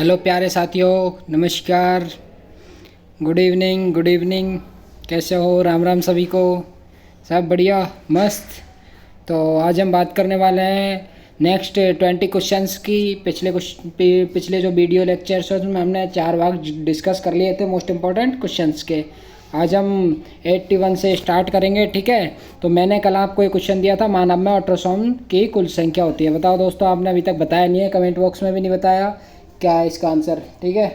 Hello प्यारे साथियों, नमस्कार। Good evening. कैसे हो? राम राम सभी को। सब बढ़िया, मस्त। तो आज हम बात करने वाले हैं नेक्स्ट 20 क्वेश्चंस की। पिछले जो वीडियो लेक्चर्स उसमें हमने 4 भाग डिस्कस कर लिए थे मोस्ट इम्पोर्टेंट क्वेश्चंस के। आज हम 81 से स्टार्ट करेंगे, ठीक है। तो मैंने कल आपको एक क्वेश्चन दिया था, मानव में अल्ट्रासाउंड की कुल संख्या होती है। बताओ दोस्तों, आपने अभी तक बताया नहीं है, कमेंट बॉक्स में भी नहीं बताया क्या है इसका आंसर, ठीक है।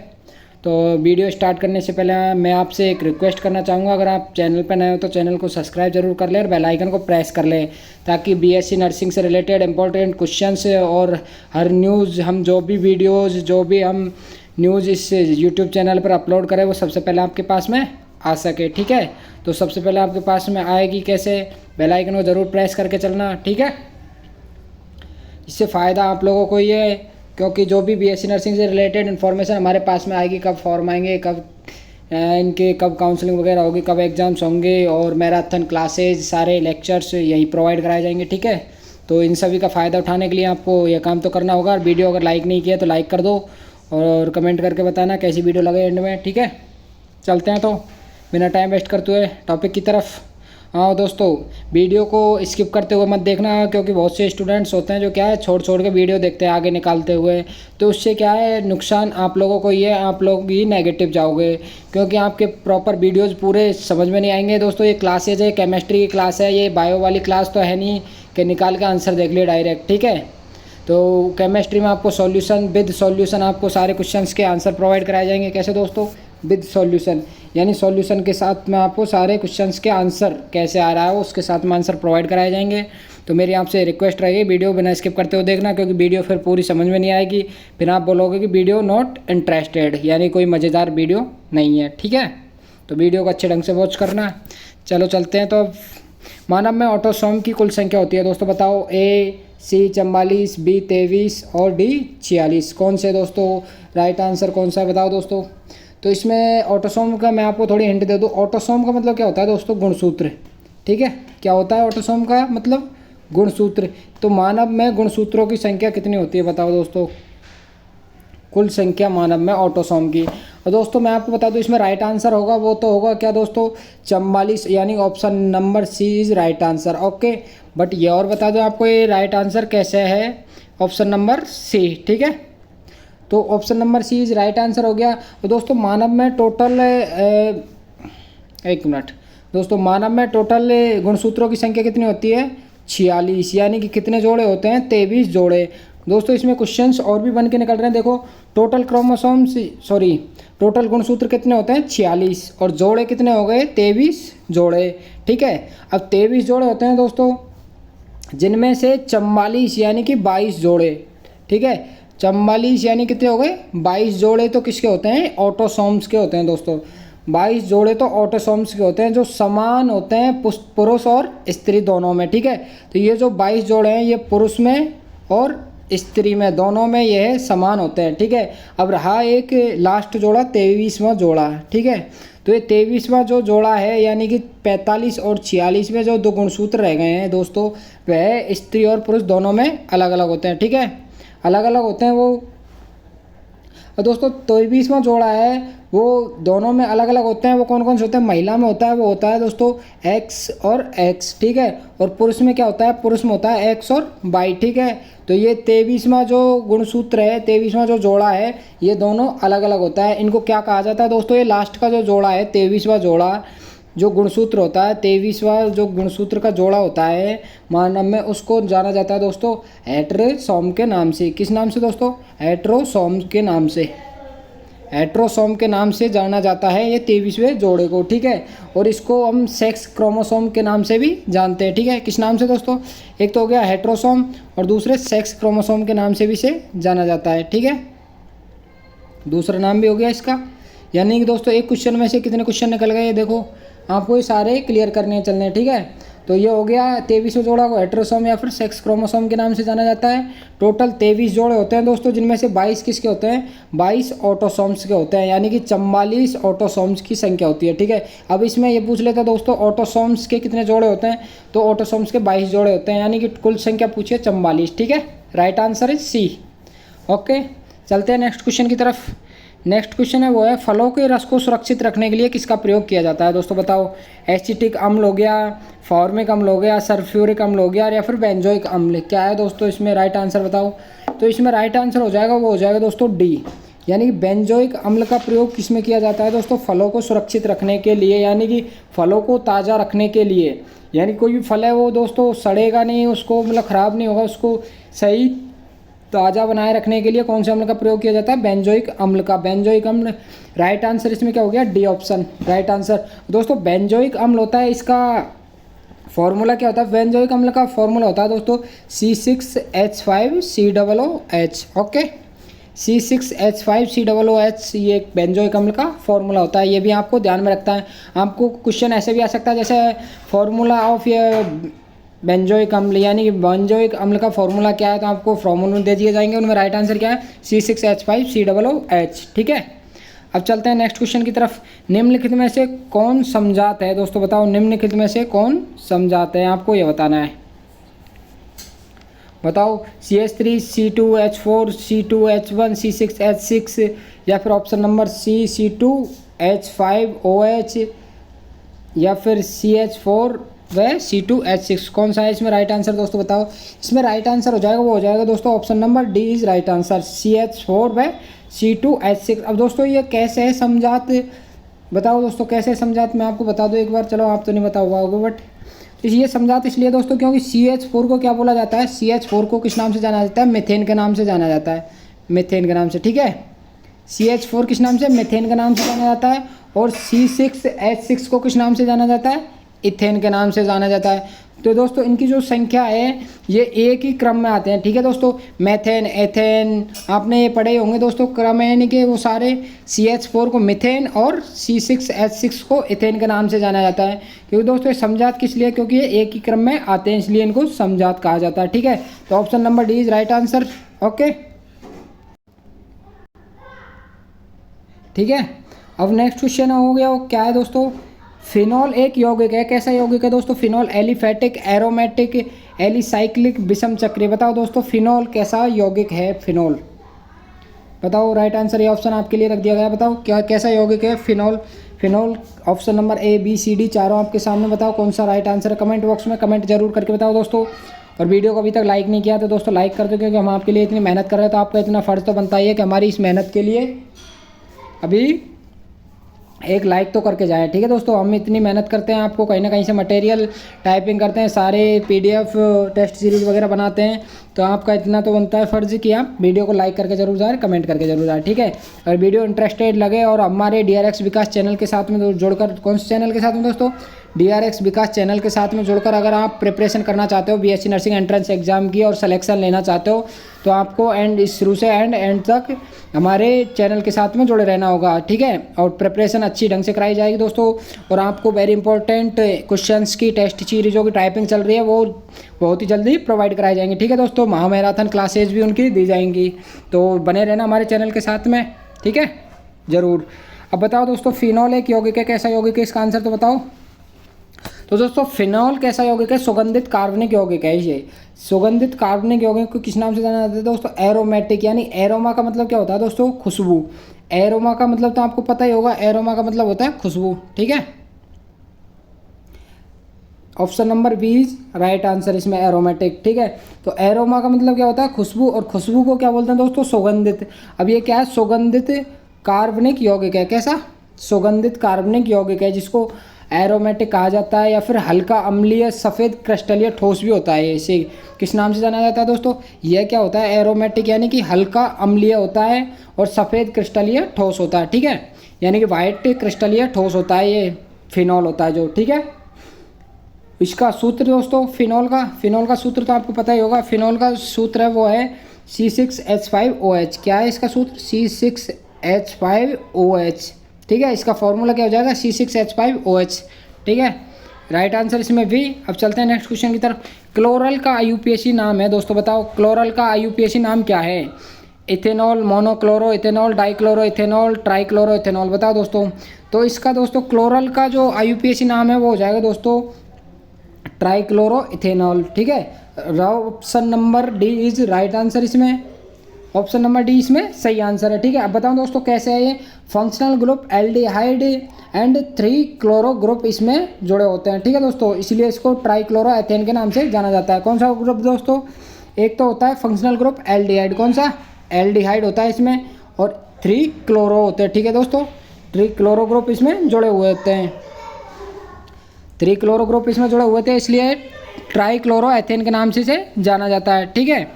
तो वीडियो स्टार्ट करने से पहले मैं आपसे एक रिक्वेस्ट करना चाहूँगा, अगर आप चैनल पर नए हो तो चैनल को सब्सक्राइब जरूर कर लें और बेल आइकन को प्रेस कर लें, ताकि बीएससी नर्सिंग से रिलेटेड इंपॉर्टेंट क्वेश्चंस और हर न्यूज़, हम जो भी वीडियोज़, जो भी हम न्यूज़ इस यूट्यूब चैनल पर अपलोड करें वो सबसे पहले आपके पास में आ सके, ठीक है। तो सबसे पहले आपके पास में आएगी कैसे? बेल आइकन को ज़रूर प्रेस करके चलना, ठीक है। इससे फ़ायदा आप लोगों को ये है, क्योंकि जो भी बीएससी नर्सिंग से रिलेटेड इन्फॉर्मेशन हमारे पास में आएगी, कब फॉर्म आएंगे, कब इनके कब काउंसलिंग वगैरह होगी, कब एग्ज़ाम्स होंगे और मैराथन क्लासेज, सारे लेक्चर्स यहीं प्रोवाइड कराए जाएंगे, ठीक है। तो इन सभी का फ़ायदा उठाने के लिए आपको यह काम तो करना होगा। और वीडियो अगर लाइक नहीं किया तो लाइक कर दो और कमेंट करके बताना कैसी वीडियो लगे एंड में, ठीक है। चलते हैं तो बिना टाइम वेस्ट करते हुए टॉपिक की तरफ। हाँ दोस्तों, वीडियो को स्किप करते हुए मत देखना, क्योंकि बहुत से स्टूडेंट्स होते हैं जो क्या है छोड़ छोड़ के वीडियो देखते हैं आगे निकालते हुए। तो उससे क्या है नुकसान आप लोगों को, ये आप लोग ही नेगेटिव जाओगे, क्योंकि आपके प्रॉपर वीडियोज़ पूरे समझ में नहीं आएंगे। दोस्तों ये क्लासेज है, केमिस्ट्री की क्लास है, ये बायो वाली क्लास तो है नहीं कि निकाल के आंसर देख लिए डायरेक्ट, ठीक है। तो केमिस्ट्री में आपको सॉल्यूशन विद सॉल्यूशन आपको सारे क्वेश्चंस के आंसर प्रोवाइड कराए जाएंगे। कैसे दोस्तों? विद सॉल्यूशन, यानी सॉल्यूशन के साथ में आपको सारे क्वेश्चंस के आंसर कैसे आ रहा है उसके साथ में आंसर प्रोवाइड कराए जाएंगे। तो मेरी आपसे रिक्वेस्ट रहेगी, वीडियो बिना स्किप करते हुए देखना, क्योंकि वीडियो फिर पूरी समझ में नहीं आएगी, फिर आप बोलोगे कि वीडियो नॉट इंटरेस्टेड, यानी कोई मज़ेदार वीडियो नहीं है, ठीक है। तो वीडियो को अच्छे ढंग से वॉच करना। चलो चलते हैं। तो मानव में ऑटोसोम की कुल संख्या होती है दोस्तों, बताओ। ए सी 44, बी 23 और डी 46। कौन से दोस्तों राइट आंसर कौन सा है, बताओ दोस्तों। तो इसमें ऑटोसोम का मैं आपको थोड़ी हिंट दे दूँ। ऑटोसोम का मतलब क्या होता है दोस्तों? गुणसूत्र, ठीक है। क्या होता है ऑटोसोम का मतलब? गुणसूत्र। तो मानव में गुणसूत्रों की संख्या कितनी होती है, बताओ दोस्तों। कुल संख्या मानव में ऑटोसोम की। और दोस्तों मैं आपको बता दूं, इसमें राइट आंसर होगा वो तो होगा क्या दोस्तों? 44, यानी option number C is right answer, okay. But ये और बता दो आपको, ये राइट आंसर कैसे है? ऑप्शन नंबर सी, ठीक है। तो option number C is right answer हो गया। तो दोस्तों मानव में टोटल एक मिनट दोस्तों, मानव में टोटल गुणसूत्रों की संख्या कितनी होती है? 46, यानी कि कितने जोड़े होते हैं? 23 जोड़े। दोस्तों इसमें क्वेश्चंस और भी बन के निकल रहे हैं, देखो। टोटल गुणसूत्र कितने होते हैं? 46, और जोड़े कितने हो गए? 23 जोड़े, ठीक है। अब 23 जोड़े होते हैं दोस्तों, जिनमें से 44 यानी कि 22 जोड़े, ठीक है। 44 यानी कितने हो गए? 22 जोड़े तो किसके होते हैं? ऑटोसोम्स के होते हैं दोस्तों। 22 जोड़े तो ऑटोसोम्स के होते हैं, जो समान होते हैं पुरुष और स्त्री दोनों में, ठीक है। तो ये जो 22 जोड़े हैं ये पुरुष में और स्त्री में दोनों में ये समान होते हैं, ठीक है। अब रहा एक लास्ट जोड़ा, 23वां जोड़ा, ठीक है। तो ये 23वां जो जोड़ा है, यानी कि 45 और 46 में जो दो गुणसूत्र रह गए हैं दोस्तों, वह स्त्री और पुरुष दोनों में अलग अलग होते हैं, ठीक है। अलग अलग होते हैं वो। और दोस्तों 23वां जोड़ा है वो दोनों में अलग अलग होते हैं। वो कौन कौन से होते हैं? महिला में होता है, वो होता है दोस्तों एक्स और एक्स, ठीक है। और पुरुष में क्या होता है? पुरुष में होता है एक्स और वाई, ठीक है। तो ये 23वां जो गुणसूत्र है, 23वां जो जोड़ा है, ये दोनों अलग अलग होता है। इनको क्या कहा जाता है दोस्तों? ये लास्ट का जो जोड़ा है, 23वां जोड़ा जो गुणसूत्र होता है, 23वां जो गुणसूत्र का जोड़ा होता है मानव में, उसको जाना जाता है दोस्तों हेटेरोसोम के नाम से। किस नाम से दोस्तों? हेटेरोसोम के नाम से। हेटेरोसोम के नाम से जाना जाता है ये 23वें जोड़े को, ठीक है। और इसको हम सेक्स क्रोमोसोम के नाम से भी जानते हैं, ठीक है। किस नाम से दोस्तों? एक तो हो गया हेटेरोसोम और दूसरे सेक्स क्रोमोसोम के नाम से भी इसे जाना जाता है, ठीक है। दूसरा नाम भी हो गया इसका। यानी कि दोस्तों एक क्वेश्चन में से कितने क्वेश्चन निकल गए, ये देखो। आपको ये सारे क्लियर करने चलने हैं, ठीक है। तो ये हो गया 23वें जोड़ा को हेटेरोसोम या फिर सेक्स क्रोमोसोम के नाम से जाना जाता है। टोटल 23 जोड़े होते हैं दोस्तों, जिनमें से 22 किसके होते हैं? 22 ऑटोसोम्स के होते हैं, यानी कि 44 ऑटोसोम्स की संख्या होती है, ठीक है। अब इसमें ये पूछ लेते हैं दोस्तों ऑटोसोम्स के कितने जोड़े होते हैं, तो ऑटोसोम्स के 22 जोड़े होते हैं, यानी कि कुल संख्या पूछिए 44, ठीक है। Right answer is C, okay. चलते हैं नेक्स्ट क्वेश्चन की तरफ। नेक्स्ट क्वेश्चन है वो है फलों के रस को सुरक्षित रखने के लिए किसका प्रयोग किया जाता है दोस्तों बताओ। एसिटिक अम्ल हो गया, फॉर्मिक अम्ल हो गया, सल्फ्यूरिक अम्ल हो गया या फिर बेंजोइक अम्ल। क्या है दोस्तों इसमें राइट आंसर बताओ। तो इसमें राइट आंसर हो जाएगा वो हो जाएगा दोस्तों डी, यानी कि बेंजोइक अम्ल का प्रयोग किसमें किया जाता है दोस्तों, फलों को सुरक्षित रखने के लिए, यानी कि फलों को ताज़ा रखने के लिए। यानी कोई भी फल है वो दोस्तों सड़ेगा नहीं, उसको मतलब ख़राब नहीं होगा, उसको सही ताज़ा बनाए रखने के लिए कौन से अम्ल का प्रयोग किया जाता है, बेंजोइक अम्ल का। बेंजोइक अम्ल राइट आंसर इसमें क्या हो गया, डी ऑप्शन राइट आंसर। दोस्तों बेंजोइक अम्ल होता है, इसका फॉर्मूला क्या होता है, बेंजोइक अम्ल का फॉर्मूला होता है दोस्तों C6H5COOH। ओके, C6H5COOH ये एक बेंजोइक अम्ल का फॉर्मूला होता है, ये भी आपको ध्यान में रखता है। आपको क्वेश्चन ऐसे भी आ सकता है जैसे फॉर्मूला ऑफ ये बेंजोइक अम्ल, यानी कि बेंजोइक अम्ल का फॉर्मूला क्या है, तो आपको फॉर्मूला दे दिए जाएंगे, उनमें राइट आंसर क्या है C6H5COOH। ठीक है, अब चलते हैं नेक्स्ट क्वेश्चन की तरफ। निम्नलिखित में से कौन समझात है दोस्तों बताओ, निम्नलिखित में से कौन समझात है, आपको ये बताना है। बताओ CH3 C2H4 C2H1 C6H6 या फिर ऑप्शन नंबर C C2H5OH या फिर CH4 व C2H6, कौन सा है इसमें राइट आंसर दोस्तों बताओ। इसमें राइट आंसर हो जाएगा वो हो जाएगा दोस्तों option number D is right answer, CH4 व C2H6। अब दोस्तों ये कैसे है समझात बताओ दोस्तों, कैसे है समझात मैं आपको बता दूं एक बार, चलो आप तो नहीं बता पाओगे बट ये समझात इसलिए दोस्तों क्योंकि CH4 को क्या बोला जाता है, CH4 को किस नाम से जाना जाता है, मीथेन के नाम से जाना जाता है, मीथेन के नाम से। ठीक है, CH4 किस नाम से, मीथेन के नाम से जाना जाता है, और C6H6 को किस नाम से जाना जाता है, इथेन के नाम से जाना जाता है। तो दोस्तों इनकी जो संख्या है ये एक ही क्रम में आते हैं। ठीक है दोस्तों, मेथेन एथेन आपने ये पढ़े होंगे दोस्तों, क्रम है यानी कि वो सारे CH4 को मीथेन और C6H6 को इथेन के नाम से जाना जाता है। क्योंकि दोस्तों ये समझात किस लिए, क्योंकि ये एक ही क्रम में आते हैं इसलिए इनको समझात कहा जाता है। ठीक है, तो option number D is right answer. Okay, ठीक है, अब नेक्स्ट क्वेश्चन हो गया वो क्या है दोस्तों, फिनॉल एक यौगिक है, कैसा यौगिक है दोस्तों, फिनॉल एलिफेटिक एरोमेटिक एलिसाइक्लिक विषम चक्रीय। बताओ दोस्तों फिनॉल कैसा यौगिक है, फिनॉल बताओ राइट आंसर, ये ऑप्शन आपके लिए रख दिया गया। बताओ क्या कैसा यौगिक है phenol, phenol option number A B C D चारों आपके सामने, बताओ कौन सा राइट आंसर है, कमेंट बॉक्स में कमेंट जरूर करके बताओ दोस्तों। और वीडियो को अभी तक लाइक नहीं किया तो दोस्तों लाइक कर दो, क्योंकि हम आपके लिए इतनी मेहनत कर रहे हैं, तो आपका इतना फ़र्ज़ तो बनता ही है कि हमारी इस मेहनत के लिए अभी एक लाइक तो करके जाएं। ठीक है दोस्तों, हम इतनी मेहनत करते हैं, आपको कहीं ना कहीं से मटेरियल टाइपिंग करते हैं, सारे PDF टेस्ट सीरीज़ वगैरह बनाते हैं, तो आपका इतना तो बनता है फ़र्ज़ कि आप वीडियो को लाइक करके जरूर जाएं, कमेंट करके जरूर जाएं। ठीक है, अगर वीडियो इंटरेस्टेड लगे और हमारे DRX विकास चैनल के साथ में जुड़कर, कौन से चैनल के साथ में दोस्तों, DRX विकास चैनल के साथ में जुड़कर अगर आप प्रिपरेशन करना चाहते हो BSc नर्सिंग एंट्रेंस एग्जाम की और सिलेक्शन लेना चाहते हो, तो आपको शुरू से एंड तक हमारे चैनल के साथ में जुड़े रहना होगा। ठीक है, और प्रिपरेशन अच्छी ढंग से कराई जाएगी दोस्तों, और आपको वेरी इंपॉर्टेंट क्वेश्चंस की टेस्ट सीरीज़ों की टाइपिंग चल रही है वो बहुत ही जल्दी प्रोवाइड कराई जाएंगी। ठीक है दोस्तों, महामैराथन क्लासेज भी उनकी दी जाएंगी, तो बने रहना हमारे चैनल के साथ में। ठीक है, ज़रूर। अब बताओ दोस्तों फिनॉल एक यौगिक है, कैसा यौगिक है, इसका आंसर तो बताओ। तो दोस्तों फिनॉल कैसा यौगिक है, सुगंधित कार्बनिक यौगिक है। ये सुगंधित कार्बनिक यौगिक को किस नाम से जाना जाता है दोस्तों, एरोमेटिक, यानी एरोमा का मतलब क्या होता है दोस्तों, खुशबू। एरोमा का मतलब तो आपको पता ही होगा, एरोमा का मतलब होता है खुशबू। ठीक है, option number B is right answer इसमें एरोमेटिक। ठीक है, तो एरोमा का मतलब क्या होता है, खुशबू, और खुशबू को क्या बोलते हैं दोस्तों, सुगंधित। अब ये क्या है, सुगंधित कार्बनिक यौगिक है, कैसा, सुगंधित कार्बनिक यौगिक है, जिसको एरोमेटिक कहा जाता है, या फिर हल्का अम्लीय सफ़ेद क्रिस्टलीय ठोस भी होता है। इसे किस नाम से जाना जाता है दोस्तों, यह क्या होता है, एरोमेटिक, यानी कि हल्का अम्लीय होता है और सफ़ेद क्रिस्टलीय ठोस होता है। ठीक है, यानी कि वाइट क्रिस्टलीय ठोस होता है, ये फिनॉल होता है जो। ठीक है, इसका सूत्र दोस्तों फिनॉल का सूत्र तो आपको पता ही होगा, फिनॉल का सूत्र है वो है C6H5OH। क्या है इसका सूत्र, C6H5OH। ठीक है, इसका फॉर्मूला क्या हो जाएगा, C6H5OH। ठीक है, राइट आंसर इसमें भी। अब चलते हैं नेक्स्ट क्वेश्चन की तरफ। क्लोरल का IUPAC नाम है दोस्तों, बताओ क्लोरल का IUPAC नाम क्या है, ethanol, monochloro ethanol, dichloro ethanol, trichloro ethanol. बताओ दोस्तों, तो इसका दोस्तों क्लोरल का जो IUPAC नाम है वो हो जाएगा दोस्तों ट्राइक्लोरो इथेनॉल। ठीक है, option number D is right answer इसमें। ऑप्शन नंबर डी इसमें सही आंसर है। ठीक है, अब बताऊं दोस्तों कैसे है ये functional group aldehyde and 3 chloro group इसमें जुड़े होते हैं। ठीक है दोस्तों, इसलिए इसको ट्राइक्लोरो एथेन के नाम से जाना जाता है। कौन सा ग्रुप दोस्तों? एक तो होता है फंक्शनल ग्रुप एल्डिहाइड, कौन सा? एल्डिहाइड होता है इसमें, और 3 क्लोरो होते हैं। ठीक है दोस्तों, 3 क्लोरो ग्रुप इसमें जुड़े हुए होते हैं, 3 क्लोरो ग्रुप इसमें जुड़े हुए थे, इसलिए ट्राइक्लोरो एथेन के नाम से इसे जाना जाता है। ठीक है,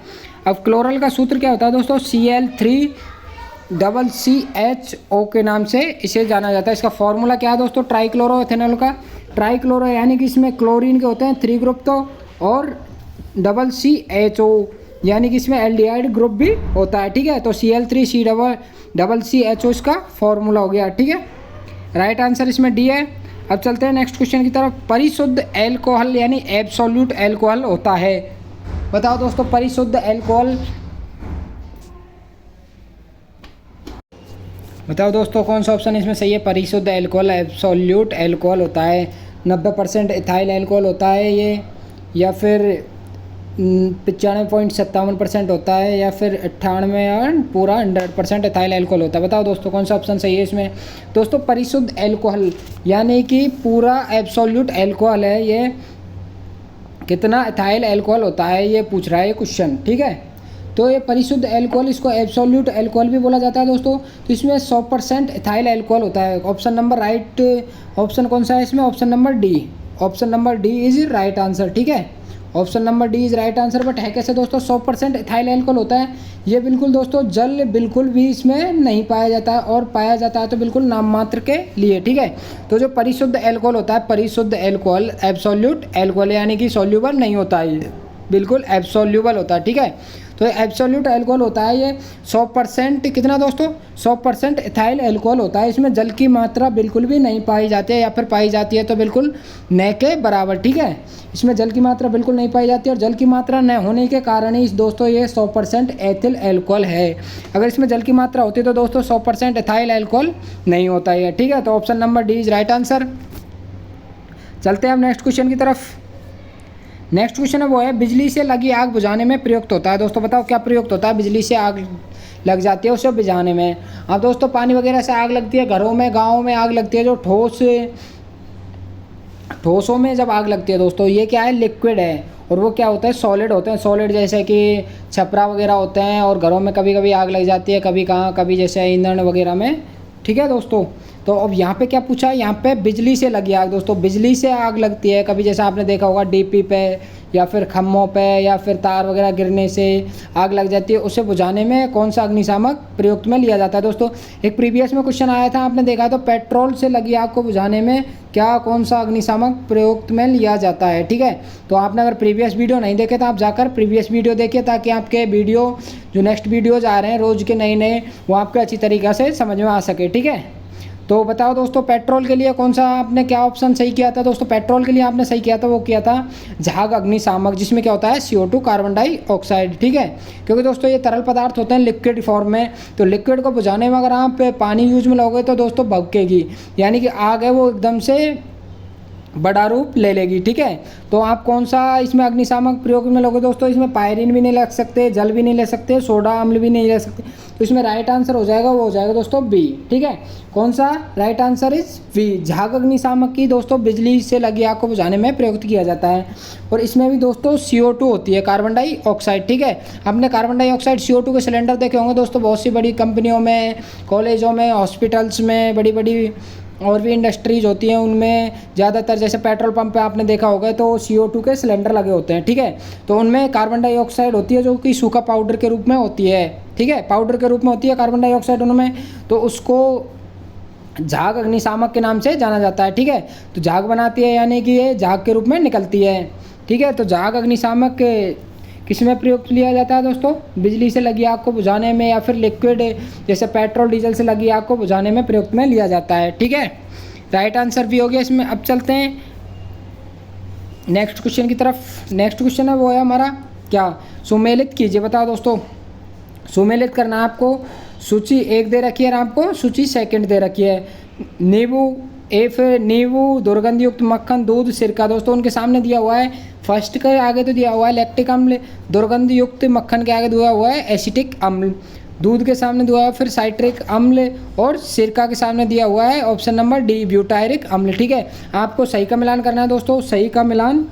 अब क्लोरल का सूत्र क्या होता है दोस्तों? Cl3CCHO के नाम से इसे जाना जाता है। इसका फॉर्मूला क्या है दोस्तों ट्राइक्लोरो एथेनॉल का? ट्राइक्लोरो यानी कि इसमें क्लोरीन के होते हैं 3 ग्रुप तो, और CCHO यानी कि इसमें एल्डिहाइड ग्रुप भी होता है। ठीक है, तो Cl3CCHO इसका फॉर्मूला हो गया। ठीक है, राइट आंसर इसमें डी है। अब चलते हैं नेक्स्ट क्वेश्चन की तरफ। परिशुद्ध एल्कोहल यानी एब्सोल्यूट एल्कोहल होता है। बताओ दोस्तों परिशुद्ध एल्कोहल, बताओ दोस्तों कौन सा ऑप्शन इसमें सही है? परिशुद्ध एल्कोहल एब्सोल्यूट एल्कोहल होता है, 90% इथाइल एल्कोहल होता है ये, या फिर 95.57% होता है, या फिर 98 पूरा 100% इथाइल एल्कोहल होता है। बताओ दोस्तों कौन सा ऑप्शन सही है इसमें? दोस्तों परिशुद्ध एल्कोहल यानी कि पूरा एब्सोल्यूट एल्कोहल है ये, कितना इथाइल एल्कोहल होता है ये पूछ रहा है ये क्वेश्चन। ठीक है, तो ये परिशुद्ध एल्कोहल, इसको एब्सोल्यूट एल्कोहल भी बोला जाता है दोस्तों। तो इसमें 100% इथाइल एल्कोहल होता है। ऑप्शन नंबर राइट ऑप्शन कौन सा है इसमें? Option number D, option number D is right answer. ठीक है, option number D is right answer. But है कैसे दोस्तों 100% इथाइल एल्कोहल होता है ये? बिल्कुल दोस्तों जल बिल्कुल भी इसमें नहीं पाया जाता है, और पाया जाता है तो बिल्कुल नाम मात्र के लिए। ठीक है, तो जो परिशुद्ध एल्कोहल होता है, परिशुद्ध एल्कोहल एब्सोल्यूट एल्कोहल यानी कि सॉल्यूबल नहीं होता है ये, बिल्कुल एब्सोल्यूबल होता है। ठीक है, तो एब्सोल्यूट एल्कोहल होता है ये 100%, कितना दोस्तों? 100% इथाइल एल्कोहल होता है। इसमें जल की मात्रा बिल्कुल भी नहीं पाई जाती है, या फिर पाई जाती है तो बिल्कुल न के बराबर। ठीक है, इसमें जल की मात्रा बिल्कुल नहीं पाई जाती है, और जल की मात्रा न होने के कारण ही दोस्तों ये 100% एथिल एल्कोहल है। अगर इसमें जल की मात्रा होती तो दोस्तों 100% इथाइल एल्कोहल नहीं होता है। ठीक है, तो option number D is right answer. चलते हैं अब नेक्स्ट क्वेश्चन की तरफ। नेक्स्ट क्वेश्चन है वो है बिजली से लगी आग बुझाने में प्रयुक्त होता है। दोस्तों बताओ क्या प्रयुक्त होता है? बिजली से आग लग जाती है उसे बुझाने में। अब दोस्तों पानी वगैरह से आग लगती है, घरों में गाँव में आग लगती है, जो ठोसों में जब आग लगती है दोस्तों, ये क्या है? लिक्विड है, और वो क्या होता है? सॉलिड होते हैं। सॉलिड जैसे कि छपरा वगैरह होते हैं, और घरों में कभी कभी आग लग जाती है, कभी कहाँ, कभी जैसे ईंधन वगैरह में। ठीक है दोस्तों, तो अब यहाँ पे क्या पूछा है? यहाँ पे बिजली से लगी आग। दोस्तों बिजली से आग लगती है, कभी जैसा आपने देखा होगा डीपी पे, या फिर खम्भों पे, या फिर तार वगैरह गिरने से आग लग जाती है, उसे बुझाने में कौन सा अग्निशामक प्रयुक्त में लिया जाता है? दोस्तों एक प्रीवियस में क्वेश्चन आया था, आपने देखा तो पेट्रोल से लगी आग को बुझाने में क्या कौन सा अग्निशामक प्रयुक्त में लिया जाता है। ठीक है, तो आपने अगर प्रीवियस वीडियो नहीं देखे तो आप जाकर प्रीवियस वीडियो देखिए, ताकि आपके वीडियो जो नेक्स्ट वीडियोज आ रहे हैं रोज़ के नए नए, वो आपको अच्छी तरीक़े से समझ में आ सके। ठीक है, तो बताओ दोस्तों पेट्रोल के लिए कौन सा आपने क्या ऑप्शन सही किया था? दोस्तों पेट्रोल के लिए आपने सही किया था, वो किया था झाग अग्निशामक, जिसमें क्या होता है? CO2 carbon dioxide. ठीक है, क्योंकि दोस्तों ये तरल पदार्थ होते हैं लिक्विड फॉर्म में, तो लिक्विड को बुझाने में अगर आप पानी यूज में लोगे तो दोस्तों भभकेगी, यानी कि आग है वो एकदम से बड़ा रूप ले लेगी। ठीक है, तो आप कौन सा इसमें अग्निशामक प्रयोग में लोगे दोस्तों? इसमें पायरीन भी नहीं लग सकते, जल भी नहीं ले सकते, सोडा अम्ल भी नहीं ले सकते, तो इसमें राइट आंसर हो जाएगा, वो हो जाएगा दोस्तों बी। ठीक है, कौन सा? Right answer is B. झाग अग्निशामक की दोस्तों बिजली से लगी आग को बुझाने में प्रयुक्त किया जाता है, और इसमें भी दोस्तों CO2 होती है, कार्बन डाइऑक्साइड। ठीक है, आपने कार्बन डाइऑक्साइड CO2 के सिलेंडर देखे होंगे दोस्तों, बहुत सी बड़ी कंपनियों में, कॉलेजों में, हॉस्पिटल्स में, बड़ी बड़ी और भी इंडस्ट्रीज होती हैं, उनमें ज़्यादातर जैसे पेट्रोल पंप पे आपने देखा होगा तो CO2 के सिलेंडर लगे होते हैं। ठीक है, तो उनमें कार्बन डाइऑक्साइड होती है, जो कि सूखा पाउडर के रूप में होती है। ठीक है, पाउडर के रूप में होती है कार्बन डाइऑक्साइड उनमें, तो उसको झाग अग्निशामक के नाम से जाना जाता है। ठीक है, तो झाग बनाती है, यानी कि ये झाग के रूप में निकलती है। ठीक है, तो झाग अग्निशामक किस में प्रयुक्त लिया जाता है दोस्तों? बिजली से लगी आग को बुझाने में, या फिर लिक्विड जैसे पेट्रोल डीजल से लगी आग को बुझाने में प्रयुक्त में लिया जाता है। ठीक है, राइट आंसर भी हो गया इसमें। अब चलते हैं नेक्स्ट क्वेश्चन की तरफ। नेक्स्ट क्वेश्चन है वो है हमारा क्या? सुमेलित कीजिए। बताओ दोस्तों सुमेलित करना है आपको। सूची 1 दे रखी है और आपको सूची 2 दे रखी है। नींबू ए फिर नींबू, दुर्गंध युक्त मक्खन, दूध, सिरका। दोस्तों उनके सामने दिया हुआ है, फर्स्ट के आगे तो दिया हुआ है लैक्टिक अम्ल, दुर्गंध युक्त मक्खन के आगे दिया हुआ है एसिटिक अम्ल, दूध के सामने दिया हुआ है फिर साइट्रिक अम्ल, और सिरका के सामने दिया हुआ है ऑप्शन नंबर डी ब्यूटायरिक अम्ल। ठीक है, आपको सही का मिलान करना है दोस्तों, सही का मिलान,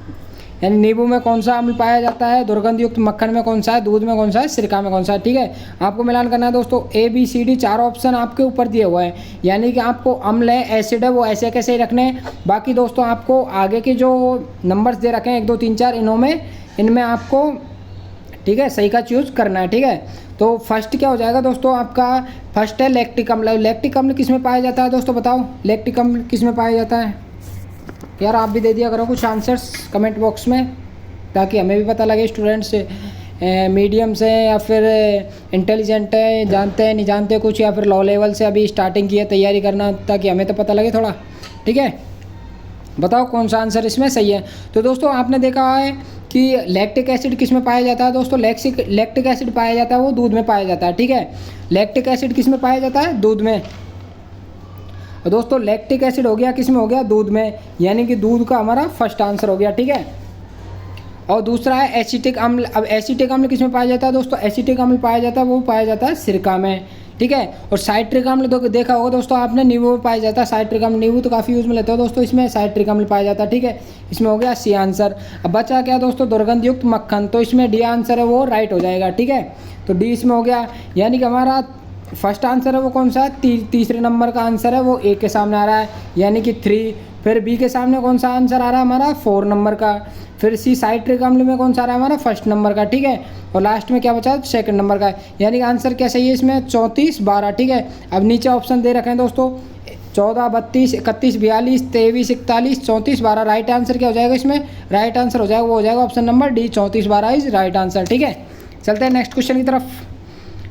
यानी नींबू में कौन सा अम्ल पाया जाता है, दुर्गंध युक्त मक्खन में कौन सा है, दूध में कौन सा है, सिरका में कौन सा है। ठीक है, आपको मिलान करना है दोस्तों। A B C D 4 option आपके ऊपर दिए हुए हैं, यानी कि आपको अम्ल है, एसिड है, वो ऐसे कैसे ही रखने हैं। बाकी दोस्तों आपको आगे के जो नंबर्स दे रखे हैं 1 2 3 4, इनमें आपको ठीक है सही का चूज करना है। ठीक है, तो फर्स्ट क्या हो जाएगा दोस्तों आपका, फर्स्ट है लैक्टिक अम्ल। लैक्टिक अम्ल किस में पाया जाता है दोस्तों, बताओ लैक्टिक अम्ल किस में पाया जाता है। यार आप भी दे दिया करो कुछ आंसर्स कमेंट बॉक्स में, ताकि हमें भी पता लगे स्टूडेंट्स मीडियम से या फिर इंटेलिजेंट है, जानते हैं नहीं जानते कुछ, या फिर लो लेवल से अभी स्टार्टिंग की है तैयारी करना, ताकि हमें तो पता लगे थोड़ा। ठीक है, बताओ कौन सा आंसर इसमें सही है। तो दोस्तों आपने देखा है कि लैक्टिक एसिड किस में पाया जाता है दोस्तों, लैक्टिक एसिड पाया जाता है वो दूध में पाया जाता है। ठीक है, लैक्टिक एसिड किस में पाया जाता है, दूध में। और दोस्तों लैक्टिक एसिड हो गया किस में, हो गया दूध में, यानी कि दूध का हमारा फर्स्ट आंसर हो गया। ठीक है, और दूसरा है एसिटिक अम्ल। अब एसिटिक अम्ल किस में पाया जाता है दोस्तों, एसिटिक अम्ल पाया जाता है वो पाया जाता है सिरका में। ठीक है, और साइट्रिक अम्ल तो देखा होगा दोस्तों आपने, नींबू में पाया जाता है साइट्रिक अम्ल, नींबू तो काफ़ी यूज में लेते हो दोस्तों, इसमें साइट्रिक अम्ल पाया जाता है। ठीक है, इसमें हो गया सी आंसर। अब बचा क्या दोस्तों, दुर्गंध युक्त मक्खन, तो इसमें डी आंसर है वो राइट हो जाएगा। ठीक है, तो डी इसमें हो गया, यानी कि हमारा फर्स्ट आंसर है वो कौन सा है, तीसरे नंबर का आंसर है वो ए के सामने आ रहा है, यानी कि 3। फिर बी के सामने कौन सा आंसर आ रहा है हमारा, 4 नंबर का। फिर सी साइट्रिक अम्ल में कौन सा आ रहा है हमारा, फर्स्ट नंबर का। ठीक है, और लास्ट में क्या बचा, सेकंड नंबर का, यानी कि आंसर क्या सही है इसमें, 34 12। ठीक है, अब नीचे ऑप्शन दे रखे हैं दोस्तों 14 32 31 42 23 41 34 12। राइट आंसर क्या हो जाएगा इसमें, राइट आंसर हो जाएगा वो हो जाएगा option number D 34 12 is right answer. ठीक है, चलते हैं नेक्स्ट क्वेश्चन की तरफ।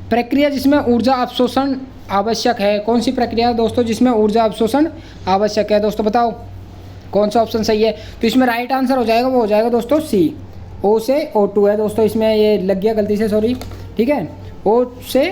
प्रक्रिया जिसमें ऊर्जा अवशोषण आवश्यक है, कौन सी प्रक्रिया है दोस्तों जिसमें ऊर्जा अवशोषण आवश्यक है, दोस्तों बताओ कौन सा ऑप्शन सही है। तो इसमें राइट आंसर हो जाएगा वो हो जाएगा दोस्तों सी, O से O2 है दोस्तों, इसमें ये लग गया गलती से, सॉरी। ठीक है, O से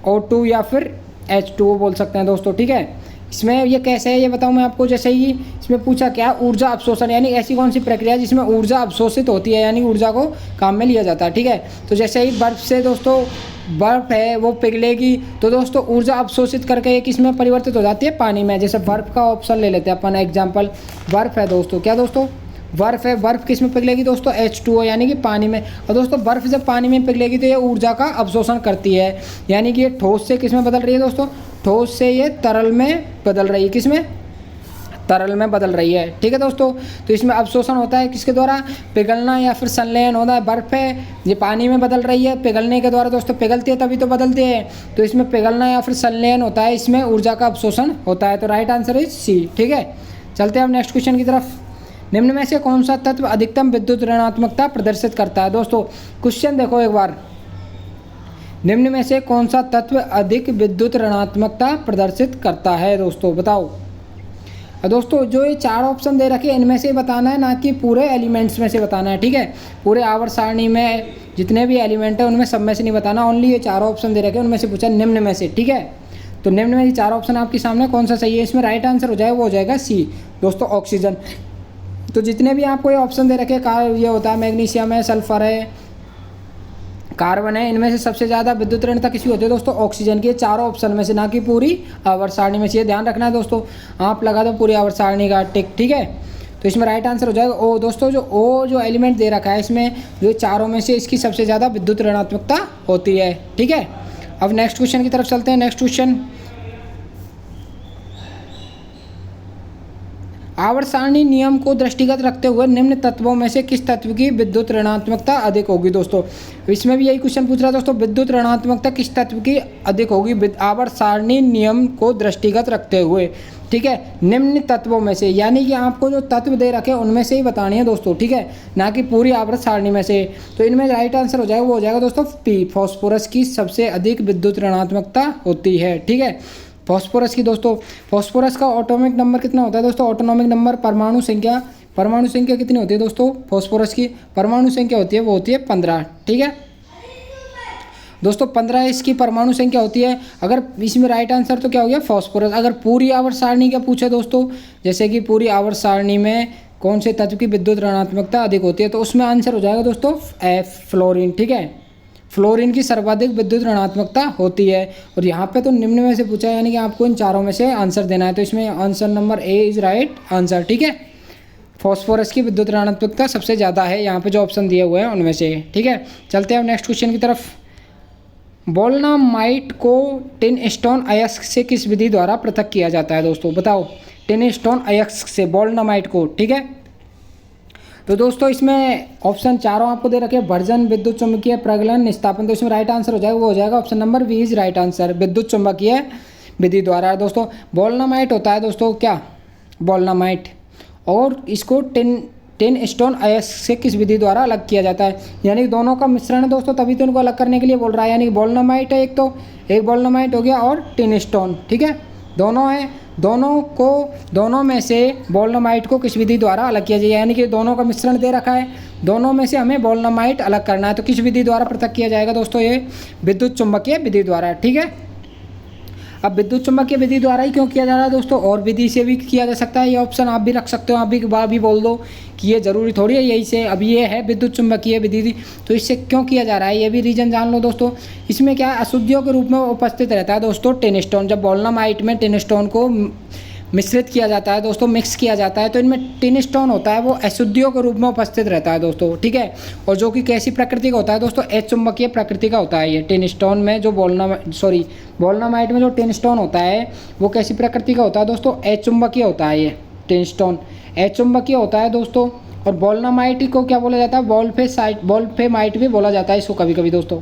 O2 या फिर H2O बोल सकते हैं दोस्तों। ठीक है, इसमें ये कैसे है ये बताऊँ मैं आपको। जैसे ही इसमें पूछा क्या, ऊर्जा अवशोषण, यानी ऐसी कौन सी प्रक्रिया जिसमें ऊर्जा अवशोषित होती है, यानी ऊर्जा को काम में लिया जाता है। ठीक है, तो जैसे ही बर्फ से दोस्तों, बर्फ है वो पिघलेगी तो दोस्तों ऊर्जा अवशोषित करके ये किस में परिवर्तित हो जाती है, पानी में। जैसे बर्फ का ऑप्शन ले लेते हैं अपन एग्जाम्पल, बर्फ है दोस्तों, क्या दोस्तों बर्फ है, बर्फ किस में पिघलेगी दोस्तों, H2O यानी कि पानी में। और दोस्तों बर्फ जब पानी में पिघलेगी तो ये ऊर्जा का अवशोषण करती है, यानी कि ये ठोस से किस में बदल रही है दोस्तों, ठोस से ये तरल में बदल रही है, किस में, तरल में बदल रही है। ठीक है दोस्तों, तो इसमें अवशोषण होता है किसके द्वारा, पिघलना या फिर संलयन होता है। बर्फ है ये पानी में बदल रही है, पिघलने के द्वारा दोस्तों, पिघलती है तभी तो बदलती है, तो इसमें पिघलना या फिर संलयन होता है, इसमें ऊर्जा का अवशोषण होता है। तो राइट आंसर इज सी। ठीक है, चलते हैं हम नेक्स्ट क्वेश्चन की तरफ। निम्न में से कौन सा तत्व अधिकतम विद्युत ऋणात्मकता प्रदर्शित करता है, दोस्तों क्वेश्चन देखो एक बार, निम्न में से कौन सा तत्व अधिक विद्युत ऋणात्मकता प्रदर्शित करता है, दोस्तों बताओ। दोस्तों जो ये 4 ऑप्शन दे रखे हैं इनमें से बताना है, ना कि पूरे एलिमेंट्स में से बताना है। ठीक है, पूरे आवर्त सारणी में जितने भी एलिमेंट है उनमें सब में से नहीं बताना, ओनली ये 4 ऑप्शन दे रखे हैं उनमें से पूछा निम्न में से। ठीक है, तो निम्न में ये 4 ऑप्शन आपके सामने कौन सा सही है, इसमें राइट आंसर हो जाएगा वो हो जाएगा सी दोस्तों, ऑक्सीजन। तो जितने भी आपको ये ऑप्शन दे रखे हैं, ये होता है मैग्नीशियम है, सल्फर है, कार्बन है, इनमें से सबसे ज़्यादा विद्युत ऋणता किसी होती है दोस्तों, ऑक्सीजन की। 4 ऑप्शन में से, ना कि पूरी आवर्त सारणी में से, ये ध्यान रखना है दोस्तों। आप लगा दो पूरी आवर्त सारणी का टिक। ठीक है, तो इसमें राइट आंसर हो जाएगा ओ दोस्तों। जो ओ जो एलिमेंट दे रखा है इसमें, जो 4 में से इसकी सबसे ज़्यादा विद्युत ऋणात्मकता होती है। ठीक है, अब नेक्स्ट क्वेश्चन की तरफ चलते हैं। नेक्स्ट क्वेश्चन, आवर्त सारणी नियम को दृष्टिगत रखते हुए निम्न तत्वों में से किस तत्व की विद्युत ऋणात्मकता अधिक होगी, दोस्तों इसमें भी यही क्वेश्चन पूछ रहा है दोस्तों, विद्युत ऋणात्मकता किस तत्व की अधिक होगी आवर्त सारणी नियम को दृष्टिगत रखते हुए। ठीक है, निम्न तत्वों में से, यानी कि आपको जो तत्व दे रखे हैं उनमें से ही बतानी है दोस्तों। ठीक है, ना कि पूरी आवर्त सारणी में से। तो इनमें राइट आंसर हो जाएगा वो हो जाएगा दोस्तों पी, फास्फोरस की सबसे अधिक विद्युत ऋणात्मकता होती है। ठीक है, फास्फोरस की दोस्तों, फास्फोरस का ऑटोमिक नंबर कितना होता है दोस्तों, ऑटोनॉमिक नंबर, परमाणु संख्या कितनी होती है दोस्तों, फास्फोरस की परमाणु संख्या होती है वो होती है 15। ठीक है दोस्तों 15 इसकी परमाणु संख्या होती है। अगर इसमें राइट आंसर तो क्या हो गया फॉस्फोरस। अगर पूरी आवर्त सारणी का पूछे दोस्तों, जैसे कि पूरी आवर्त सारणी में कौन से तत्व की विद्युत ऋणात्मकता अधिक होती है, तो उसमें आंसर हो जाएगा दोस्तों फ्लोरीन। ठीक है, फ्लोरीन की सर्वाधिक विद्युत ऋणात्मकता होती है। और यहाँ पे तो निम्न में से पूछा है, यानी कि आपको इन चारों में से आंसर देना है, तो इसमें answer number A is right answer. ठीक है, फॉस्फोरस की विद्युत ऋणात्मकता सबसे ज़्यादा है यहाँ पे जो ऑप्शन दिए हुए हैं उनमें से। ठीक है, चलते हैं नेक्स्ट क्वेश्चन की तरफ। बोल्नामाइट को टिन स्टोन अयस्क से किस विधि द्वारा पृथक किया जाता है दोस्तों, बताओ। टिन स्टोन अयस्क से बोल्नामाइट को। ठीक है, तो दोस्तों इसमें ऑप्शन चारों आपको दे रखे हैं, वर्जन, विद्युत चुम्बकीय, प्रगलन, निस्तापन। तो इसमें राइट आंसर हो जाएगा, वो हो जाएगा option number B is right answer, विद्युत चुम्बकीय विधि द्वारा। दोस्तों बोल्नामाइट होता है दोस्तों क्या, बोल्नामाइट, और इसको टिन स्टोन अयस्क से किस विधि द्वारा अलग किया जाता है, यानी दोनों का मिश्रण है दोस्तों, तभी तो इनको अलग करने के लिए बोल रहा है। यानी बोल्नामाइट है एक, तो एक बोल्नामाइट हो गया और टिन स्टोन। ठीक है, दोनों है, दोनों में से बोल्नामाइट को किस विधि द्वारा अलग किया जाए, यानी कि दोनों का मिश्रण दे रखा है, दोनों में से हमें बोल्नामाइट अलग करना है, तो किस विधि द्वारा पृथक किया जाएगा दोस्तों, ये विद्युत चुम्बकीय विधि द्वारा। ठीक है, अब विद्युत चुम्बकीय विधि द्वारा ही क्यों किया जा रहा है दोस्तों, और विधि से भी किया जा सकता है, ये ऑप्शन आप भी रख सकते हो, आप भी बोल दो कि ये जरूरी थोड़ी है यही से। अब ये है विद्युत चुम्बकीय विधि, तो इससे क्यों किया जा रहा है ये भी रीजन जान लो दोस्तों। इसमें क्या है, अशुद्धियों के रूप में उपस्थित रहता है दोस्तों टिन स्टोन। जब बोल्नामाइट में टिन स्टोन को मिश्रित किया जाता है दोस्तों, मिक्स किया जाता है, तो इनमें टिन स्टोन होता है वो अशुद्धियों के रूप में उपस्थित रहता है दोस्तों। ठीक है, और जो कि कैसी प्रकृति का होता है दोस्तों, अचुम्बकीय प्रकृति का होता है ये टिन स्टोन में। जो बोल्नामाइट में जो टिन स्टोन होता है वो कैसी प्रकृति का होता है दोस्तों, अचुम्बकीय होता है ये टिन स्टोन, अचुम्बकीय होता है दोस्तों। और बोल्नामाइट को क्या बोला जाता है, वोल्फेमाइट भी बोला जाता है इसको कभी कभी दोस्तों।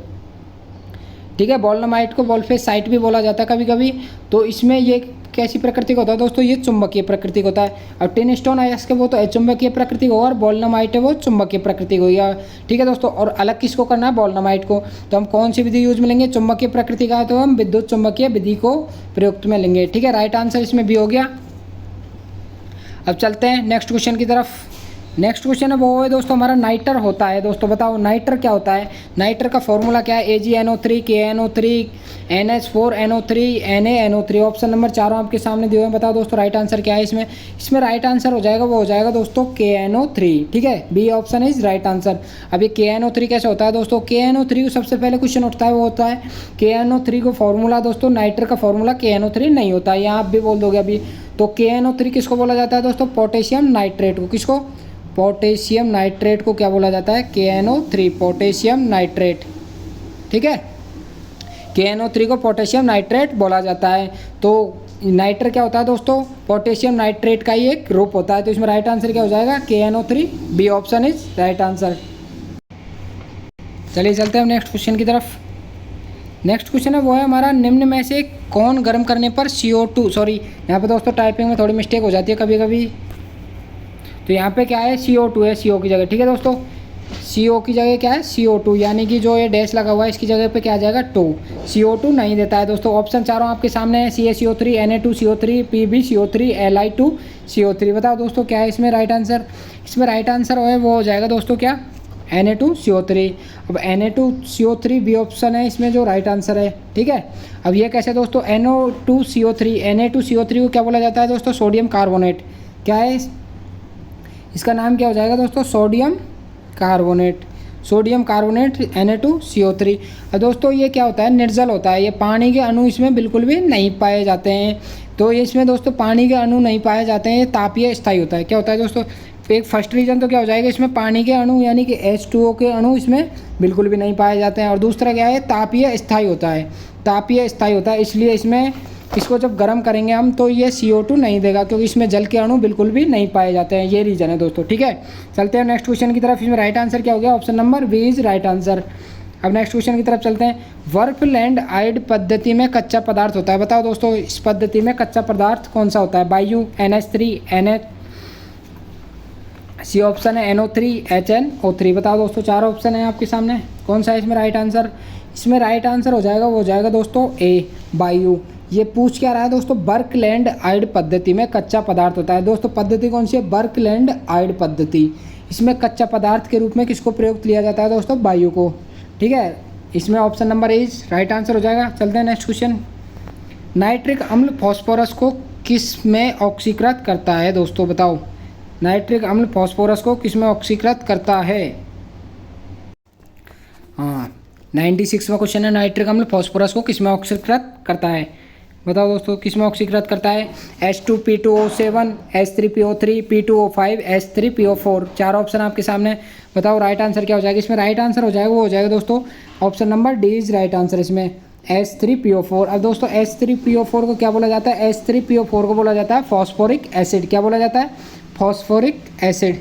ठीक है, बोल्नामाइट को वोल्फेसाइट भी बोला जाता है कभी कभी। तो इसमें ये कैसी प्रकृति का होता है दोस्तों, ये चुंबकीय प्रकृति का होता है। और टिन स्टोन अयस्क वो तो अचुंबकीय प्रकृति का होगा, और बोल्नामाइट है वो चुंबकीय प्रकृति को होगा। ठीक है दोस्तों, और अलग किसको करना है, बोल्नामाइट को। तो हम कौन सी विधि यूज में लेंगे, चुंबकीय प्रकृति का है तो हम विद्युत चुंबकीय विधि को प्रयुक्त में लेंगे। ठीक है, राइट आंसर इसमें भी हो गया। अब चलते हैं नेक्स्ट क्वेश्चन की तरफ। नेक्स्ट क्वेश्चन है वो है दोस्तों हमारा नाइटर होता है दोस्तों, बताओ नाइटर क्या होता है। नाइटर का फॉर्मूला क्या है, AgNO3, KNO3, NH4NO3, NaNO3। Option number चारों आपके सामने दिए हुए हैं, बताओ दोस्तों राइट आंसर क्या है इसमें राइट आंसर हो जाएगा, वो हो जाएगा दोस्तों KNO3। ठीक है, B option is right answer. अब ये KNO3 कैसे होता है दोस्तों, KNO3 को सबसे पहले क्वेश्चन उठता है वो होता है KNO3 को फॉर्मूला दोस्तों, नाइटर का फॉर्मूला KNO3 नहीं होता है, यहाँ आप भी बोल दोगे अभी। तो KNO3 किसको बोला जाता है दोस्तों, पोटेशियम नाइट्रेट को। किसको, पोटेशियम नाइट्रेट को क्या बोला जाता है, KNO3, पोटेशियम नाइट्रेट। ठीक है, KNO3 को पोटेशियम नाइट्रेट बोला जाता है। तो नाइट्रेट क्या होता है दोस्तों, पोटेशियम नाइट्रेट का ही एक रूप होता है। तो इसमें राइट आंसर क्या हो जाएगा, KNO3, B option is right answer. चलिए चलते हैं नेक्स्ट क्वेश्चन की तरफ। नेक्स्ट क्वेश्चन है वो है हमारा, निम्न में से कौन गर्म करने पर CO2, सॉरी यहाँ पे दोस्तों टाइपिंग में थोड़ी मिस्टेक हो जाती है कभी कभी। तो यहाँ पे क्या है, CO2 है CO की जगह। ठीक है दोस्तों, CO की जगह क्या है CO2, यानी कि जो ये डैश लगा हुआ है इसकी जगह पे क्या आ जाएगा 2। CO2 नहीं देता है दोस्तों। ऑप्शन चारों आपके सामने है, CaCO3, Na2CO3, PbCO3, Li2CO3। बताओ दोस्तों क्या है इसमें राइट आंसर। इसमें राइट आंसर है वो हो जाएगा दोस्तों क्या, Na2CO3। अब Na2CO3 बी ऑप्शन है इसमें जो राइट आंसर है। ठीक है, अब ये कैसे दोस्तों, Na2CO3 को क्या बोला जाता है दोस्तों, सोडियम कार्बोनेट। क्या है इसका नाम, क्या हो जाएगा दोस्तों, सोडियम कार्बोनेट Na2CO3। और दोस्तों ये क्या होता है, निर्जल होता है, ये पानी के अणु इसमें बिल्कुल भी नहीं पाए जाते हैं। तो ये इसमें दोस्तों पानी के अणु नहीं पाए जाते हैं, ये तापीय स्थायी होता है। क्या होता है दोस्तों, एक फर्स्ट रीजन तो क्या हो जाएगा, इसमें पानी के अणु यानी कि H2O के अणु इसमें बिल्कुल भी नहीं पाए जाते हैं। और दूसरा क्या है, तापीय स्थायी होता है, तापीय स्थायी होता है, इसलिए इसमें इसको जब गर्म करेंगे हम तो ये CO2 नहीं देगा, क्योंकि इसमें जल के अणु बिल्कुल भी नहीं पाए जाते हैं। ये रीजन है दोस्तों। ठीक है, चलते हैं नेक्स्ट क्वेश्चन की तरफ। इसमें राइट आंसर क्या हो गया, option number B is right answer. अब नेक्स्ट क्वेश्चन की तरफ चलते हैं। वर्फलैंड आइड पद्धति में कच्चा पदार्थ होता है, बताओ दोस्तों इस पद्धति में कच्चा पदार्थ कौन सा होता है, वायु, NH3, NH, सी ऑप्शन है NO3, HNO3। बताओ दोस्तों, चार ऑप्शन है आपके सामने, कौन सा है इसमें राइट आंसर। इसमें राइट आंसर हो जाएगा, वो हो जाएगा दोस्तों ए, वायु। ये पूछ क्या रहा है दोस्तों, बर्कलैंड आइड पद्धति में कच्चा पदार्थ होता है। दोस्तों पद्धति कौन सी है, बर्कलैंड आइड पद्धति। इसमें कच्चा पदार्थ के रूप में किसको प्रयुक्त लिया जाता है दोस्तों, वायु को। ठीक है, इसमें option number is right answer हो जाएगा। चलते हैं नेक्स्ट क्वेश्चन। नाइट्रिक अम्ल फास्फोरस को किस में ऑक्सीकृत करता है दोस्तों, बताओ। नाइट्रिक अम्ल फास्फोरस को किस में ऑक्सीकृत करता है। हाँ, 96वां क्वेश्चन है, नाइट्रिक अम्ल फास्फोरस को किस में ऑक्सीकृत करता है, बताओ दोस्तों किस में ऑक्सीकृत करता है। H2P2O7, H3PO3, P2O5, H3PO4, चार ऑप्शन आपके सामने, बताओ राइट आंसर क्या हो जाएगा। इसमें राइट आंसर हो जाएगा वो हो जाएगा दोस्तों option number D is right answer इसमें, H3PO4। अब दोस्तों H3PO4 को क्या बोला जाता है, H3PO4 को बोला जाता है फॉस्फोरिक एसिड। क्या बोला जाता है, फॉस्फोरिक एसिड,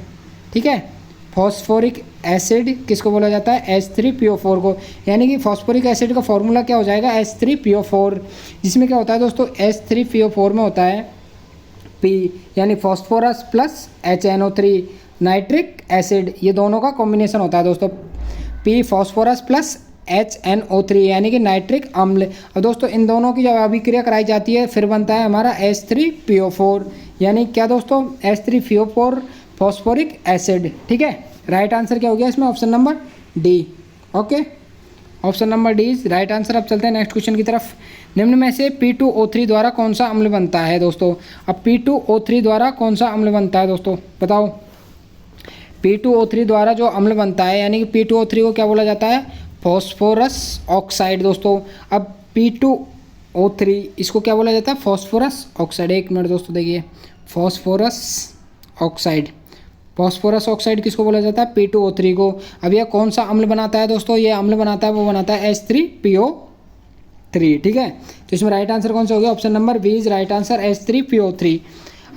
ठीक है। फॉस्फोरिक एसिड किसको बोला जाता है, H3PO4 को। यानी कि फॉस्फोरिक एसिड का फॉर्मूला क्या हो जाएगा, H3PO4, जिसमें क्या होता है दोस्तों H3PO4 में होता है P यानी phosphorus plus HNO3 nitric acid, ये दोनों का कॉम्बिनेशन होता है दोस्तों, P फॉस्फोरस प्लस HNO3 यानी कि नाइट्रिक अम्ल। अब दोस्तों इन दोनों की जब अभिक्रिया कराई जाती है फिर बनता है हमारा H3PO4, यानी क्या दोस्तों H3PO4 फॉस्फोरिक एसिड, ठीक है। राइट आंसर क्या हो गया इसमें, option number D. Okay, option number D is right answer. अब चलते हैं नेक्स्ट क्वेश्चन की तरफ। निम्न में से P2O3 द्वारा कौन सा अम्ल बनता है दोस्तों। अब P2O3 द्वारा कौन सा अम्ल बनता है दोस्तों, बताओ। P2O3 द्वारा जो अम्ल बनता है यानी कि P2O3 को क्या बोला जाता है, फॉस्फोरस ऑक्साइड दोस्तों। अब P2O3 इसको क्या बोला जाता है, फॉस्फोरस ऑक्साइड। एक मिनट दोस्तों देखिए, फॉस्फोरस ऑक्साइड, फॉस्फोरस ऑक्साइड किसको बोला जाता है, P2O3 को। अब यह कौन सा अम्ल बनाता है दोस्तों, ये अम्ल बनाता है वो बनाता है H3PO3, ठीक है। तो इसमें राइट आंसर कौन सा हो गया, option number B is right answer, H3PO3।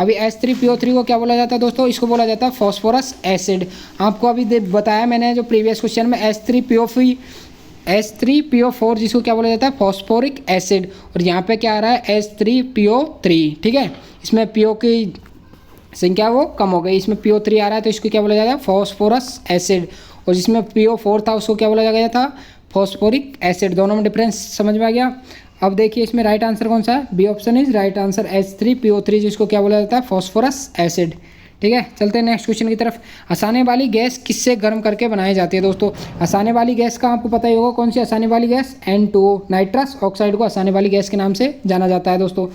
अभी H3PO3 को क्या बोला जाता है दोस्तों, इसको बोला जाता है फॉस्फोरस एसिड। आपको अभी बताया मैंने जो प्रीवियस क्वेश्चन में H3PO4 जिसको क्या बोला जाता है, फॉस्फोरिक एसिड। और यहाँ पे क्या आ रहा है, H3PO3, ठीक है। इसमें PO की संख्या वो कम हो गई, इसमें PO3 आ रहा है तो इसको क्या बोला जाता है, फॉस्फोरस एसिड। और जिसमें PO4 था उसको क्या बोला गया था, फॉस्फोरिक एसिड। दोनों में डिफरेंस समझ में आ गया। अब देखिए इसमें राइट आंसर कौन सा है, B option is right answer, H3PO3 जिसको क्या बोला जाता है, फॉस्फोरस एसिड, ठीक है। चलते हैं नेक्स्ट क्वेश्चन की तरफ। आसाने वाली गैस किससे गर्म करके बनाई जाती है दोस्तों। आसाने वाली गैस का आपको पता ही होगा, कौन सी आसाने वाली गैस, N2O नाइट्रस ऑक्साइड को आसाने वाली गैस के नाम से जाना जाता है दोस्तों।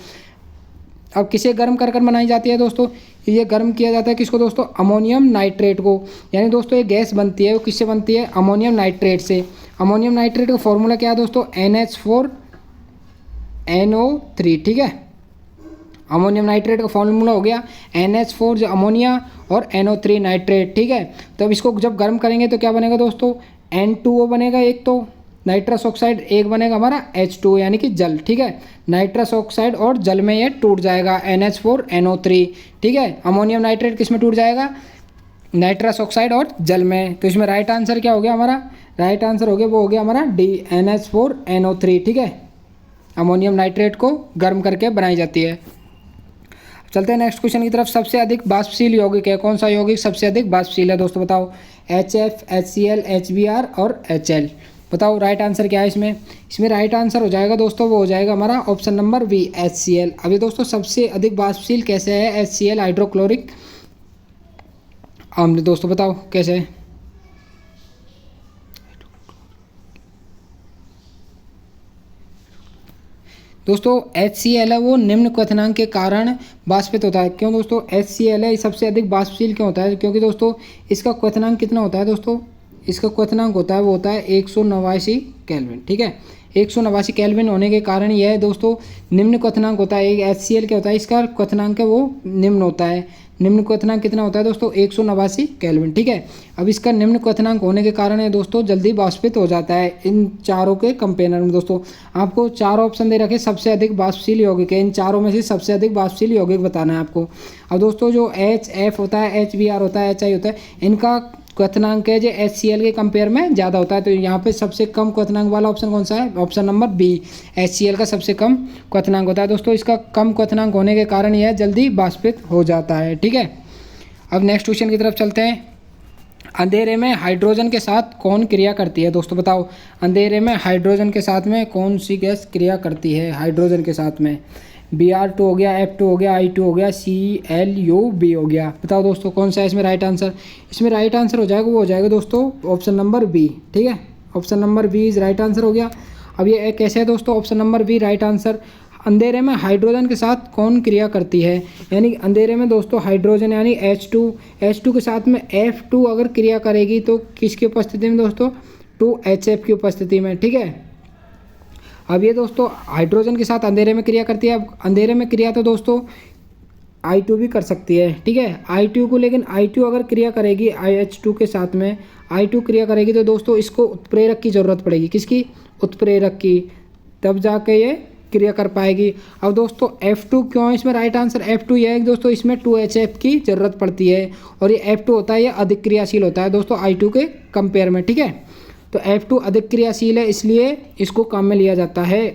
अब किसे गर्म कर बनाई जाती है दोस्तों, ये गर्म किया जाता है किसको दोस्तों, अमोनियम नाइट्रेट को। यानी दोस्तों ये गैस बनती है वो किससे बनती है, अमोनियम नाइट्रेट से। अमोनियम नाइट्रेट का फॉर्मूला क्या है दोस्तों, NH4NO3, ठीक है। अमोनियम नाइट्रेट का फॉर्मूला हो गया NH4 जो अमोनिया और NO3 नाइट्रेट, ठीक है। तो अब इसको जब गर्म करेंगे तो क्या बनेगा दोस्तों, N2O बनेगा एक तो नाइट्रस ऑक्साइड, एक बनेगा हमारा H2O यानी कि जल, ठीक है। नाइट्रस ऑक्साइड और जल में ये टूट जाएगा NH4NO3, ठीक है। अमोनियम नाइट्रेट किस में टूट जाएगा, नाइट्रस ऑक्साइड और जल में। तो इसमें राइट आंसर क्या हो गया हमारा, राइट आंसर हो गया वो हो गया हमारा डी NH4NO3, ठीक है। अमोनियम नाइट्रेट को गर्म करके बनाई जाती है। चलते हैं नेक्स्ट क्वेश्चन की तरफ। सबसे अधिक वाष्पशील यौगिक है, कौन सा यौगिक सबसे अधिक वाष्पशील है दोस्तों, बताओ। HF, HCl, HBr और HL, बताओ राइट आंसर क्या है इसमें। इसमें राइट आंसर हो जाएगा दोस्तों वो हो जाएगा हमारा ऑप्शन नंबर बी, HCl। अभी दोस्तों सबसे अधिक वाष्पशील कैसे है, HCl हाइड्रोक्लोरिक अम्ल दोस्तों, बताओ कैसे है। दोस्तों HCl है वो निम्न क्वथनांक के कारण वाष्पित होता है। क्यों दोस्तों HCl है सबसे अधिक वाष्पशील क्यों होता है, क्योंकि दोस्तों इसका क्वथनांक कितना होता है दोस्तों, इसका क्वथनांक होता है वो होता है 189 केल्विन, ठीक है। 189 केल्विन होने के कारण यह दोस्तों निम्न क्वथनांक होता है। एक HCl क्या होता है, इसका क्वथनांक है वो निम्न होता है। निम्न क्वथनांक कितना होता है दोस्तों, 189 केल्विन, ठीक है। अब इसका निम्न क्वथनांक होने के कारण ये दोस्तों जल्दी वाष्पित हो जाता है इन चारों के कंपेयर में। दोस्तों आपको चार ऑप्शन दे रखे, सबसे अधिक वाष्पशील यौगिक है, इन चारों में से सबसे अधिक वाष्पशील यौगिक बताना है आपको। अब दोस्तों जो HF होता है, HBr होता है, HI होता है, इनका क्वथनांक है जो HCl के कंपेयर में ज़्यादा होता है। तो यहाँ पे सबसे कम क्वथनांक वाला ऑप्शन कौन सा है, ऑप्शन नंबर बी, HCl का सबसे कम क्वथनांक होता है। दोस्तों इसका कम क्वथनांक होने के कारण यह जल्दी वाष्पित हो जाता है, ठीक है। अब नेक्स्ट क्वेश्चन की तरफ चलते हैं। अंधेरे में हाइड्रोजन के साथ कौन क्रिया करती है दोस्तों, बताओ। अंधेरे में हाइड्रोजन के साथ में कौन सी गैस क्रिया करती है, हाइड्रोजन के साथ में। Br2 हो गया, F2 हो गया, I2 हो गया, ClUb हो गया, बताओ दोस्तों कौन सा है इसमें राइट आंसर। इसमें राइट आंसर हो जाएगा वो हो जाएगा दोस्तों ऑप्शन नंबर बी, ठीक है। Option number B is right answer हो गया। अब ये कैसे है दोस्तों, option number B right answer. अंधेरे में हाइड्रोजन के साथ कौन क्रिया करती है, यानी अंधेरे में दोस्तों हाइड्रोजन यानी H2 के साथ में F2 अगर क्रिया करेगी तो किसकी उपस्थिति में दोस्तों, 2HF की उपस्थिति में। ठीक है, अब ये दोस्तों हाइड्रोजन के साथ अंधेरे में क्रिया करती है। अब अंधेरे में क्रिया तो दोस्तों I2 भी कर सकती है। ठीक है, I2 को, लेकिन I2 अगर क्रिया करेगी IH2 के साथ में, I2 क्रिया करेगी तो दोस्तों इसको उत्प्रेरक की ज़रूरत पड़ेगी। किसकी, उत्प्रेरक की, तब जाके ये क्रिया कर पाएगी। अब दोस्तों F2 क्यों है इसमें राइट आंसर, F2 यह है कि दोस्तों इसमें 2HF की ज़रूरत पड़ती है और ये F2 होता है, ये अधिक क्रियाशील होता है दोस्तों I2 के कंपेयर में। ठीक है, तो F2 अधिक क्रियाशील है, इसलिए इसको काम में लिया जाता है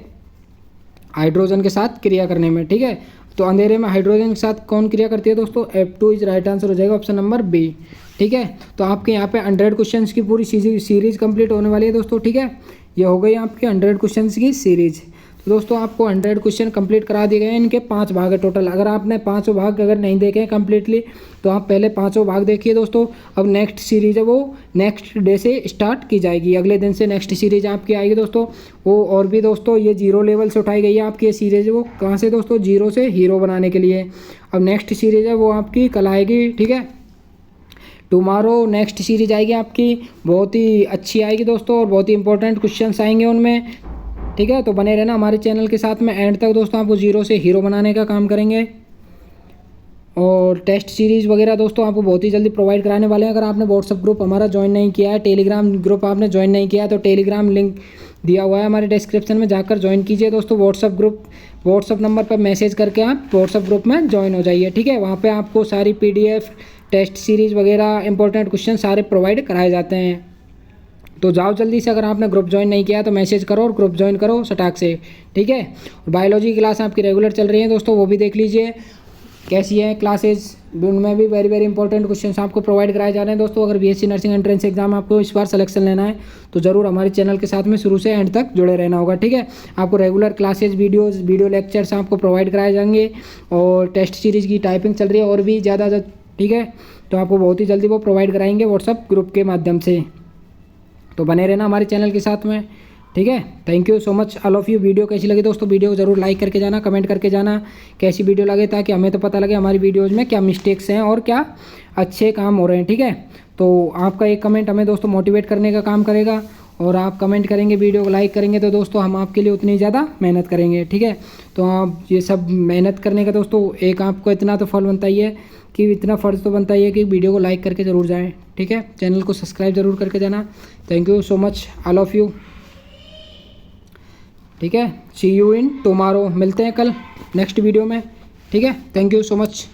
हाइड्रोजन के साथ क्रिया करने में। ठीक है, तो अंधेरे में हाइड्रोजन के साथ कौन क्रिया करती है दोस्तों, F2 इज राइट आंसर हो जाएगा, ऑप्शन नंबर बी। ठीक है, तो आपके यहाँ पे 100 क्वेश्चंस की पूरी सीरीज कंप्लीट होने वाली है दोस्तों। ठीक है, ये हो गई आपकी 100 क्वेश्चंस की सीरीज। तो दोस्तों आपको 100 क्वेश्चन कंप्लीट करा दिए गए हैं, इनके 5 भाग है टोटल। अगर आपने 5 भाग अगर नहीं देखे हैं कम्प्लीटली तो आप पहले 5 भाग देखिए दोस्तों। अब नेक्स्ट सीरीज है वो नेक्स्ट डे से स्टार्ट की जाएगी, अगले दिन से नेक्स्ट सीरीज आपकी आएगी दोस्तों वो। और भी दोस्तों ये 0 लेवल से उठाई गई है आपकी ये सीरीज, वो कहाँ से दोस्तों, 0 से हीरो बनाने के लिए। अब नेक्स्ट सीरीज है वो आपकी कल आएगी। ठीक है, टुमारो नेक्स्ट सीरीज आएगी आपकी, बहुत ही अच्छी आएगी दोस्तों और बहुत ही इंपॉर्टेंट क्वेश्चंस आएंगे उनमें। ठीक है, तो बने रहना हमारे चैनल के साथ में एंड तक दोस्तों, आपको 0 से हीरो बनाने का काम करेंगे। और टेस्ट सीरीज़ वगैरह दोस्तों आपको बहुत ही जल्दी प्रोवाइड कराने वाले हैं। अगर आपने व्हाट्सअप ग्रुप हमारा ज्वाइन नहीं किया है, टेलीग्राम ग्रुप आपने ज्वाइन नहीं किया है तो टेलीग्राम लिंक दिया हुआ है हमारे डिस्क्रिप्शन में, जाकर ज्वाइन कीजिए दोस्तों। व्हाट्सअप नंबर पर मैसेज करके आप व्हाट्सअप ग्रुप में ज्वाइन हो जाइए। ठीक है, वहाँ पर आपको सारी PDF टेस्ट सीरीज़ वगैरह इंपॉर्टेंट क्वेश्चन सारे प्रोवाइड कराए जाते हैं। तो जाओ जल्दी से, अगर आपने ग्रुप ज्वाइन नहीं किया तो मैसेज करो और ग्रुप ज्वाइन करो सटाक से। ठीक है, बायोलॉजी की क्लास आपकी रेगुलर चल रही है दोस्तों, वो भी देख लीजिए कैसी है क्लासेज, उनमें भी वेरी वेरी इंपॉर्टेंट क्वेश्चन आपको प्रोवाइड कराए जा रहे हैं दोस्तों। अगर BSc नर्सिंग एंट्रेंस एग्जाम आपको इस बार सिलेक्शन लेना है तो ज़रूर हमारे चैनल के साथ में शुरू से एंड तक जुड़े रहना होगा। ठीक है, आपको रेगुलर क्लासेज वीडियो लेक्चर्स आपको प्रोवाइड कराए जाएंगे और टेस्ट सीरीज़ की टाइपिंग चल रही है और भी ज़्यादा। ठीक है, तो आपको बहुत ही जल्दी वो प्रोवाइड कराएंगे व्हाट्सअप ग्रुप के माध्यम से, तो बने रहना हमारे चैनल के साथ में। ठीक है, thank you so much all of you. Video कैसी लगी दोस्तों, वीडियो को जरूर लाइक करके जाना, कमेंट करके जाना कैसी वीडियो लगे, ताकि हमें तो पता लगे हमारी वीडियोज़ में क्या मिस्टेक्स हैं और क्या अच्छे काम हो रहे हैं। ठीक है, तो आपका एक कमेंट हमें दोस्तों मोटिवेट करने का काम करेगा और आप कमेंट करेंगे, वीडियो को लाइक करेंगे तो दोस्तों हम आपके लिए उतनी ज़्यादा मेहनत करेंगे। ठीक है, तो आप ये सब मेहनत करने का दोस्तों एक आपको इतना तो फल बनता ही है कि इतना फ़र्ज़ तो बनता ही है कि वीडियो को लाइक करके ज़रूर जाएं। ठीक है, चैनल को सब्सक्राइब ज़रूर करके जाना। Thank you so much all of you. ठीक है, सी यू इन टुमारो, मिलते हैं कल नेक्स्ट वीडियो में। ठीक है, थैंक यू सो मच।